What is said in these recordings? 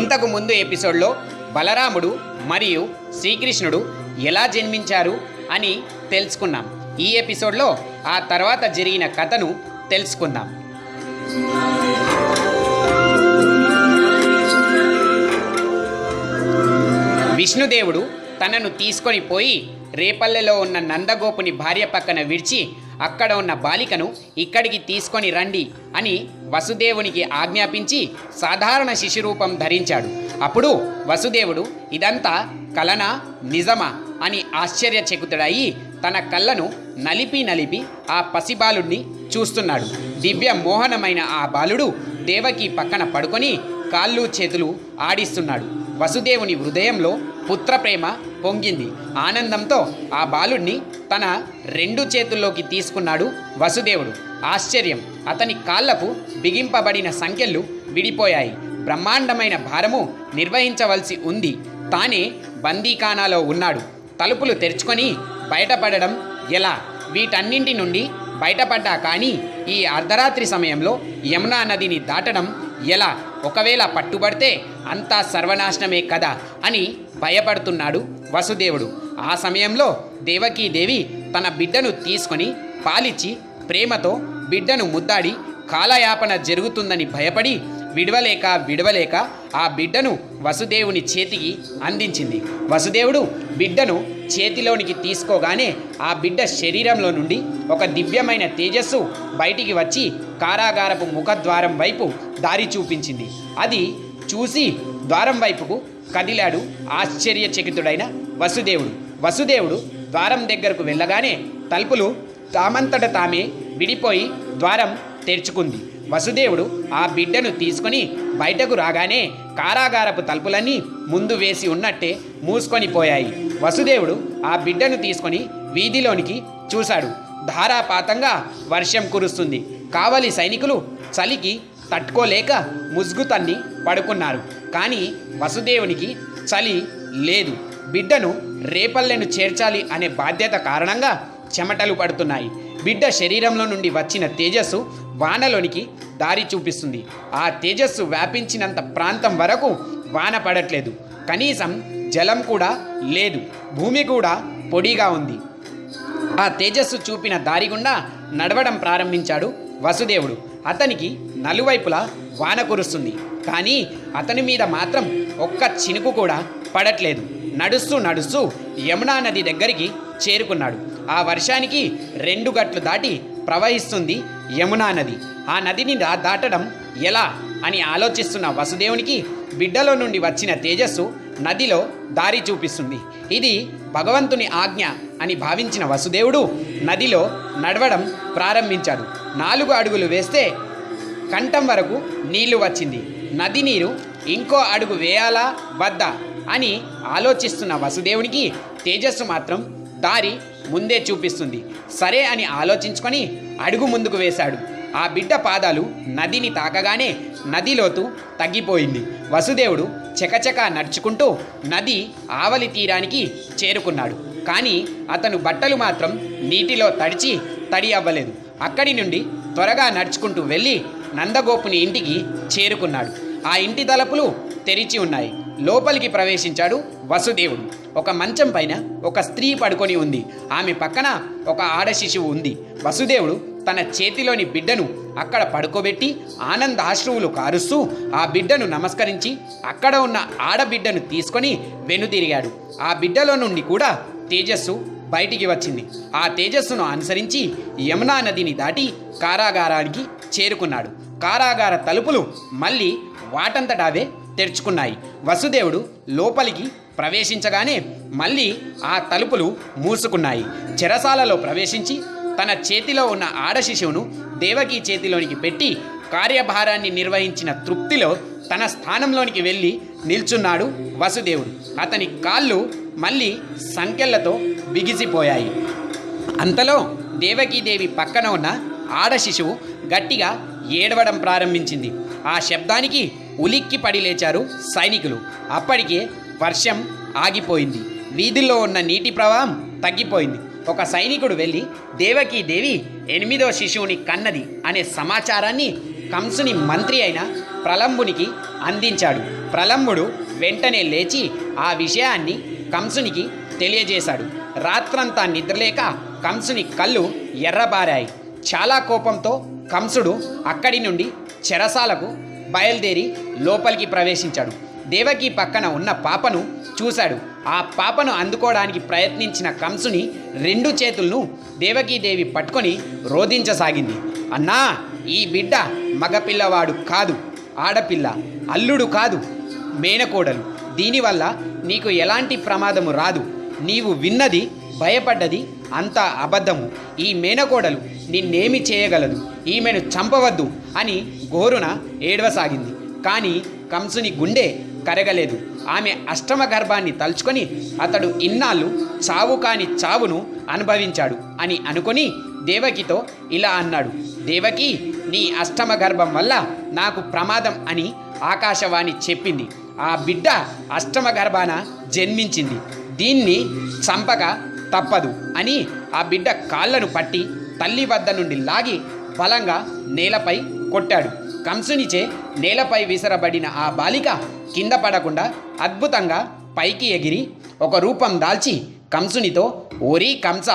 ఇంతకు ముందు ఎపిసోడ్లో బలరాముడు మరియు శ్రీకృష్ణుడు ఎలా జన్మించారు అని తెలుసుకున్నాం. ఈ ఎపిసోడ్లో ఆ తర్వాత జరిగిన కథను తెలుసుకుందాం. విష్ణుదేవుడు తనను తీసుకొని పోయి రేపల్లెలో ఉన్న నందగోపుని భార్య పక్కన విడిచి అక్కడ ఉన్న బాలికను ఇక్కడికి తీసుకొని రండి అని వసుదేవునికి ఆజ్ఞాపించి సాధారణ శిశురూపం ధరించాడు. అప్పుడు వసుదేవుడు ఇదంతా కలనా నిజమా అని ఆశ్చర్యచకితుడయి తన కళ్ళను నలిపి ఆ పసిబాలుడిని చూస్తున్నాడు. దివ్య మోహనమైన ఆ బాలుడు దేవకి పక్కన పడుకొని కాళ్ళు చేతులు ఆడిస్తున్నాడు. వసుదేవుని హృదయంలో పుత్రప్రేమ పొంగింది. ఆనందంతో ఆ బాలుడిని తన 2 చేతుల్లోకి తీసుకున్నాడు వసుదేవుడు. ఆశ్చర్యం! అతని కాళ్లకు బిగింపబడిన సంకెళ్ళు విడిపోయాయి. బ్రహ్మాండమైన భారము నిర్వహించవలసి ఉంది. తానే బందీఖానాలో ఉన్నాడు. తలుపులు తెరుచుకొని బయటపడడం ఎలా? వీటన్నింటి నుండి బయటపడ్డా కానీ ఈ అర్ధరాత్రి సమయంలో యమునా నదిని దాటడం ఎలా? ఒకవేళ పట్టుబడితే అంతా సర్వనాశనమే కదా అని భయపడుతున్నాడు వసుదేవుడు. ఆ సమయంలో దేవకీదేవి తన బిడ్డను తీసుకొని పాలిచ్చి ప్రేమతో బిడ్డను ముద్దాడి కాలయాపన జరుగుతుందని భయపడి విడవలేక ఆ బిడ్డను వసుదేవుని చేతికి అందించింది. వసుదేవుడు బిడ్డను చేతిలోనికి తీసుకోగానే ఆ బిడ్డ శరీరంలో నుండి ఒక దివ్యమైన తేజస్సు బయటికి వచ్చి కారాగారపు ముఖద్వారం వైపు దారి చూపించింది. అది చూసి ద్వారం వైపుకు కదిలాడు ఆశ్చర్యచకితుడైన వసుదేవుడు ద్వారం దగ్గరకు వెళ్ళగానే తలుపులు తామంతట తామే విడిపోయి ద్వారం తెరుచుకుంది. వసుదేవుడు ఆ బిడ్డను తీసుకొని బయటకు రాగానే కారాగారపు తలుపులన్నీ ముందు వేసి ఉన్నట్టే మూసుకొని పోయాయి. వసుదేవుడు ఆ బిడ్డను తీసుకొని వీధిలోనికి చూశాడు. ధారాపాతంగా వర్షం కురుస్తుంది. కావలి సైనికులు చలికి తట్టుకోలేక ముసుగు తన్ని పడుకున్నారు. కానీ వసుదేవునికి చలి లేదు. బిడ్డను రేపల్లెను చేర్చాలి అనే బాధ్యత కారణంగా చెమటలు పడుతున్నాయి. బిడ్డ శరీరంలో నుండి వచ్చిన తేజస్సు వానలోనికి దారి చూపిస్తుంది. ఆ తేజస్సు వ్యాపించినంత ప్రాంతం వరకు వాన పడట్లేదు. కనీసం జలం కూడా లేదు. భూమి కూడా పొడిగా ఉంది. ఆ తేజస్సు చూపిన దారి గుండా నడవడం ప్రారంభించాడు వసుదేవుడు. అతనికి నలువైపులా వాన కురుస్తుంది. కానీ అతని మీద మాత్రం ఒక్క చినుకు కూడా పడట్లేదు. నడుస్తూ యమునా నది దగ్గరికి చేరుకున్నాడు. ఆ వర్షానికి 2 గట్లు దాటి ప్రవహిస్తుంది యమునా నది. ఆ నదిని దాటడం ఎలా అని ఆలోచిస్తున్న వసుదేవునికి బిడ్డలో నుండి వచ్చిన తేజస్సు నదిలో దారి చూపిస్తుంది. ఇది భగవంతుని ఆజ్ఞ అని భావించిన వసుదేవుడు నదిలో నడవడం ప్రారంభించాడు. 4 అడుగులు వేస్తే కంఠం వరకు నీళ్లు వచ్చింది. నది నీరు ఇంకో అడుగు వేయాలా వద్దా అని ఆలోచిస్తున్న వసుదేవునికి తేజస్సు మాత్రం దారి ముందే చూపిస్తుంది. సరే అని ఆలోచించుకొని అడుగు ముందుకు వేశాడు. ఆ బిడ్డ పాదాలు నదిని తాకగానే నది లోతు తగ్గిపోయింది. వసుదేవుడు చకచకా నడుచుకుంటూ నది ఆవలి తీరానికి చేరుకున్నాడు. కానీ అతను బట్టలు మాత్రం నీటిలో తడి అవ్వలేదు. అక్కడి నుండి త్వరగా నడుచుకుంటూ వెళ్ళి నందగోపుని ఇంటికి చేరుకున్నాడు. ఆ ఇంటి తలుపులు తెరిచి ఉన్నాయి. లోపలికి ప్రవేశించాడు వసుదేవుడు. ఒక మంచం పైన ఒక స్త్రీ పడుకొని ఉంది. ఆమె పక్కన ఒక ఆడ శిశువు ఉంది. వసుదేవుడు తన చేతిలోని బిడ్డను అక్కడ పడుకోబెట్టి ఆనందాశ్రువులు కారుస్తూ ఆ బిడ్డను నమస్కరించి అక్కడ ఉన్న ఆడబిడ్డను తీసుకొని వెనుతిరిగాడు. ఆ బిడ్డలో నుండి కూడా తేజస్సు బయటికి వచ్చింది. ఆ తేజస్సును అనుసరించి యమునా నదిని దాటి కారాగారానికి చేరుకున్నాడు. కారాగార తలుపులు మళ్ళీ వాటంతటావే తెరుచుకున్నాయి. వసుదేవుడు లోపలికి ప్రవేశించగానే మళ్ళీ ఆ తలుపులు మూసుకున్నాయి. చెరసాలలో ప్రవేశించి తన చేతిలో ఉన్న ఆడ శిశువును దేవకి చేతిలోనికి పెట్టి కార్యభారాన్ని నిర్వహించిన తృప్తిలో తన స్థానంలోనికి వెళ్ళి నిల్చున్నాడు వసుదేవుడు. అతని కాళ్ళు మళ్ళీ సంకెళ్లతో బిగిసిపోయాయి. అంతలో దేవకీదేవి పక్కన ఉన్న ఆడ శిశువు గట్టిగా ఏడవడం ప్రారంభించింది. ఆ శబ్దానికి ఉలిక్కి పడి లేచారు సైనికులు. అప్పటికే వర్షం ఆగిపోయింది. వీధుల్లో ఉన్న నీటి ప్రవాహం తగ్గిపోయింది. ఒక సైనికుడు వెళ్ళి దేవకీదేవి 8వ శిశువుని కన్నది అనే సమాచారాన్ని కంసుని మంత్రి అయిన ప్రలంబునికి అందించాడు. ప్రలంబుడు వెంటనే లేచి ఆ విషయాన్ని కంసునికి తెలియజేశాడు. రాత్రంతా నిద్రలేక కంసుని కళ్ళు ఎర్రబారాయి. చాలా కోపంతో కంసుడు అక్కడి నుండి చెరసాలకు బయలుదేరి లోపలికి ప్రవేశించాడు. దేవకి పక్కన ఉన్న పాపను చూశాడు. ఆ పాపను అందుకోవడానికి ప్రయత్నించిన కంసుని 2 చేతులను దేవకీదేవి పట్టుకొని రోధించసాగింది. అన్నా, ఈ బిడ్డ మగపిల్లవాడు కాదు, ఆడపిల్ల, అల్లుడు కాదు, మేనకోడలు. దీనివల్ల నీకు ఎలాంటి ప్రమాదము రాదు. నీవు విన్నది, భయపడ్డది అంతా అబద్ధము. ఈ మేనకోడలు నిన్నేమి చేయగలదు. ఈమెను చంపవద్దు అని గోరున ఏడవసాగింది. కానీ కంసుని గుండె కరగలేదు. ఆమె అష్టమ గర్భాన్ని తలుచుకొని అతడు ఇన్నాళ్ళు చావు కాని చావును అనుభవించాడు అని అనుకొని దేవకితో ఇలా అన్నాడు. దేవకి, నీ అష్టమ గర్భం వల్ల నాకు ప్రమాదం అని ఆకాశవాణి చెప్పింది. ఆ బిడ్డ అష్టమ గర్భాన జన్మించింది. దీన్ని చంపక తప్పదు అని ఆ బిడ్డ కాళ్ళను పట్టి తల్లి వద్ద నుండి లాగి బలంగా నేలపై కొట్టాడు. కంసునిచే నేలపై విసరబడిన ఆ బాలిక కింద పడకుండా అద్భుతంగా పైకి ఎగిరి ఒక రూపం దాల్చి కంసునితో, ఓరీ కంస,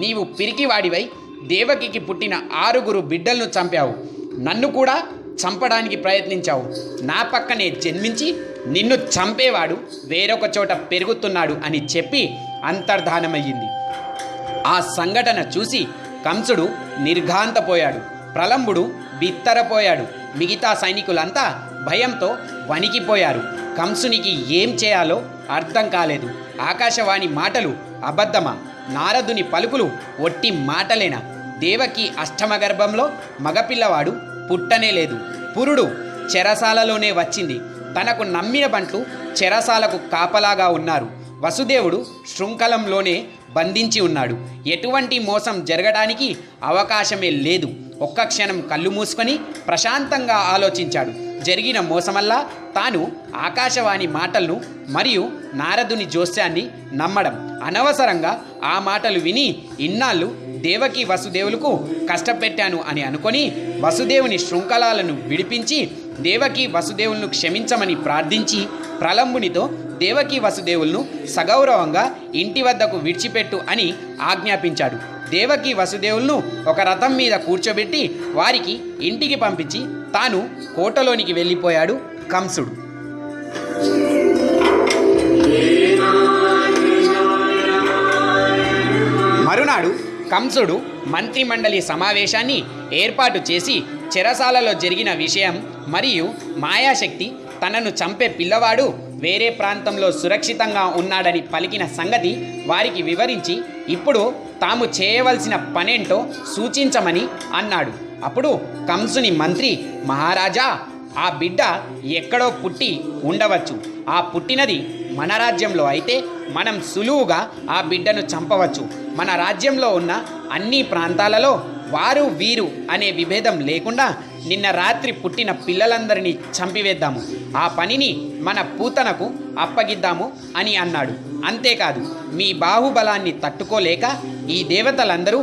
నీవు పిరికివాడివై దేవకికి పుట్టిన 6 బిడ్డలను చంపావు. నన్ను కూడా చంపడానికి ప్రయత్నించావు. నా పక్కనే జన్మించి నిన్ను చంపేవాడు వేరొక చోట పెరుగుతున్నాడు అని చెప్పి అంతర్ధానమయ్యింది. ఆ సంఘటన చూసి కంసుడు నిర్ఘాంతపోయాడు. ప్రలంబుడు బిత్తరపోయాడు. మిగతా సైనికులంతా భయంతో వణికిపోయారు. కంసునికి ఏం చేయాలో అర్థం కాలేదు. ఆకాశవాణి మాటలు అబద్ధమా? నారదుని పలుకులు ఒట్టి మాటలేనా? దేవకి అష్టమ గర్భంలో మగపిల్లవాడు పుట్టనే లేదు. పురుడు చెరసాలలోనే వచ్చింది. తనకు నమ్మిన బంట్లు చెరసాలకు కాపలాగా ఉన్నారు. వసుదేవుడు శృంఖలంలోనే బంధించి ఉన్నాడు. ఎటువంటి మోసం జరగడానికి అవకాశమే లేదు. ఒక్క క్షణం కళ్ళు మూసుకొని ప్రశాంతంగా ఆలోచించాడు. జరిగిన మోసమల్లా తాను ఆకాశవాణి మాటలను మరియు నారదుని జోస్యాన్ని నమ్మడం. అనవసరంగా ఆ మాటలు విని ఇన్నాళ్ళు దేవకి వసుదేవులకు కష్టపెట్టాను అని అనుకొని వసుదేవుని శృంఖలాలను విడిపించి దేవకి వసుదేవులను క్షమించమని ప్రార్థించి ప్రలంబునితో దేవకి వసుదేవులను సగౌరవంగా ఇంటి వద్దకు విడిచిపెట్టు అని ఆజ్ఞాపించాడు. దేవకి వసుదేవులను ఒక రథం మీద కూర్చోబెట్టి వారికి ఇంటికి పంపించి తాను కోటలోనికి వెళ్ళిపోయాడు కంసుడు. మరునాడు కంసుడు మంత్రిమండలి సమావేశాన్ని ఏర్పాటు చేసి చెరసాలలో జరిగిన విషయం మరియు మాయాశక్తి తనను చంపే పిల్లవాడు వేరే ప్రాంతంలో సురక్షితంగా ఉన్నాడని పలికిన సంగతి వారికి వివరించి ఇప్పుడు తాము చేయవలసిన పనేంటో సూచించమని అన్నాడు. అప్పుడు కంసుని మంత్రి, మహారాజా, ఆ బిడ్డ ఎక్కడో పుట్టి ఉండవచ్చు. ఆ పుట్టినది మన రాజ్యంలో అయితే మనం సులువుగా ఆ బిడ్డను చంపవచ్చు. మన రాజ్యంలో ఉన్న అన్ని ప్రాంతాలలో వారు వీరు అనే విభేదం లేకుండా నిన్న రాత్రి పుట్టిన పిల్లలందరినీ చంపివేద్దాము. ఆ పనిని మన పూతనకు అప్పగిద్దాము అని అన్నాడు. అంతేకాదు, మీ బాహుబలాన్ని తట్టుకోలేక ఈ దేవతలందరూ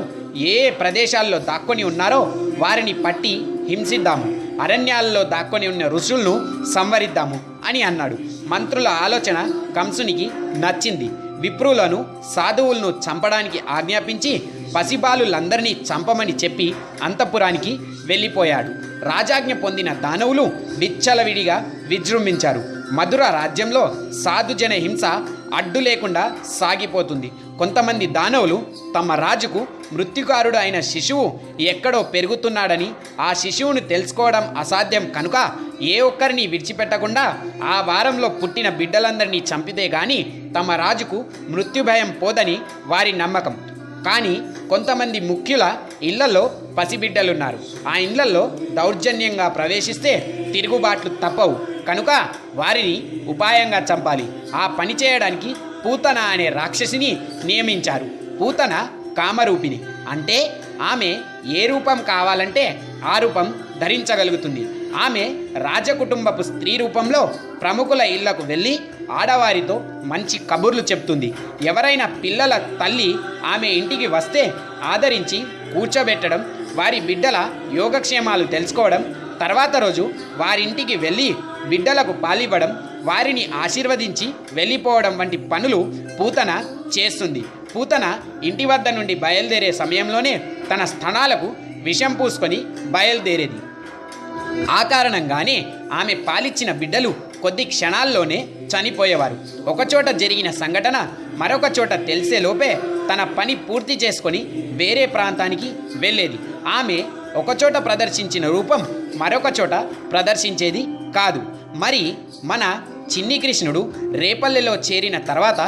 ఏ ప్రదేశాల్లో దాక్కొని ఉన్నారో వారిని పట్టి హింసిద్దాము. అరణ్యాల్లో దాక్కొని ఉన్న ఋషులను సంవరిద్దాము అని అన్నాడు. మంత్రుల ఆలోచన కంసునికి నచ్చింది. విప్రులను, సాధువులను చంపడానికి ఆజ్ఞాపించి పసిబాలులందరినీ చంపమని చెప్పి అంతఃపురానికి వెళ్ళిపోయాడు. రాజాజ్ఞ పొందిన దానవులు విచ్చలవిడిగా విజృంభించారు. మధుర రాజ్యంలో సాధుజన హింస అడ్డు లేకుండా సాగిపోతుంది. కొంతమంది దానవులు తమ రాజుకు మృత్యుకారుడు అయిన శిశువు ఎక్కడో పెరుగుతున్నాడని, ఆ శిశువును తెలుసుకోవడం అసాధ్యం కనుక ఏ ఒక్కరిని విడిచిపెట్టకుండా ఆ వారంలో పుట్టిన బిడ్డలందరినీ చంపితే గాని తమ రాజుకు మృత్యుభయం పోదని వారి నమ్మకం. కానీ కొంతమంది ముఖ్యుల ఇళ్లలో పసిబిడ్డలున్నారు. ఆ ఇళ్లలో దౌర్జన్యంగా ప్రవేశిస్తే తిరుగుబాట్లు తప్పవు కనుక వారిని ఉపాయంగా చంపాలి. ఆ పని చేయడానికి పూతన అనే రాక్షసిని నియమించారు. పూతన కామరూపిణి, అంటే ఆమె ఏ రూపం కావాలంటే ఆ రూపం ధరించగలుగుతుంది. ఆమె రాజకుటుంబపు స్త్రీ రూపంలో ప్రముఖుల ఇళ్లకు వెళ్ళి ఆడవారితో మంచి కబుర్లు చెప్తుంది. ఎవరైనా పిల్లల తల్లి ఆమె ఇంటికి వస్తే ఆదరించి కూర్చోబెట్టడం, వారి బిడ్డల యోగక్షేమాలు తెలుసుకోవడం, తర్వాత రోజు వారింటికి వెళ్ళి బిడ్డలకు పాలివ్వడం, వారిని ఆశీర్వదించి వెళ్ళిపోవడం వంటి పనులు పూతన చేస్తుంది. పూతన ఇంటి వద్ద నుండి బయలుదేరే సమయంలోనే తన స్థనాలకు విషం పూసుకొని బయలుదేరేది. ఆ కారణంగానే ఆమె పాలిచ్చిన బిడ్డలు కొద్ది క్షణాల్లోనే చనిపోయేవారు. ఒకచోట జరిగిన సంఘటన మరొక చోట తెలిసే లోపే తన పని పూర్తి చేసుకొని వేరే ప్రాంతానికి వెళ్ళేది. ఆమె ఒకచోట ప్రదర్శించిన రూపం మరొక చోట ప్రదర్శించేది కాదు. మరి మన చిన్ని కృష్ణుడు రేపల్లెలో చేరిన తర్వాత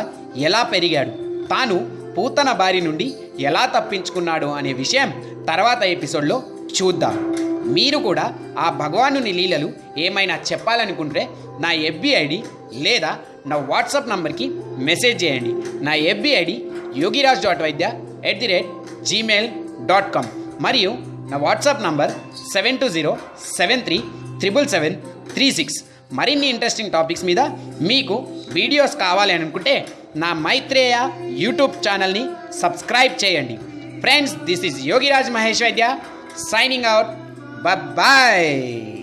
ఎలా పెరిగాడు, తాను పూతన బారి నుండి ఎలా తప్పించుకున్నాడు అనే విషయం తర్వాత ఎపిసోడ్లో చూద్దాం. మీరు కూడా ఆ భగవానుని లీలలు ఏమైనా చెప్పాలనుకుంటే నా ఎఫ్బి ఐడి లేదా నా వాట్సాప్ నంబర్కి మెసేజ్ చేయండి. నా ఎఫ్బి ఐడి yogiraj.vaidya@gmail.com మరియు నా వాట్సాప్ నంబర్ 7207377736. మరిన్ని ఇంట్రెస్టింగ్ టాపిక్స్ మీద మీకు వీడియోస్ కావాలి అనుకుంటే నా మైత్రేయ యూట్యూబ్ ఛానల్ని సబ్స్క్రైబ్ చేయండి. Friends, this is Yogiraj Mahesh వైద్య సైనింగ్ అవుట్. Bye-bye.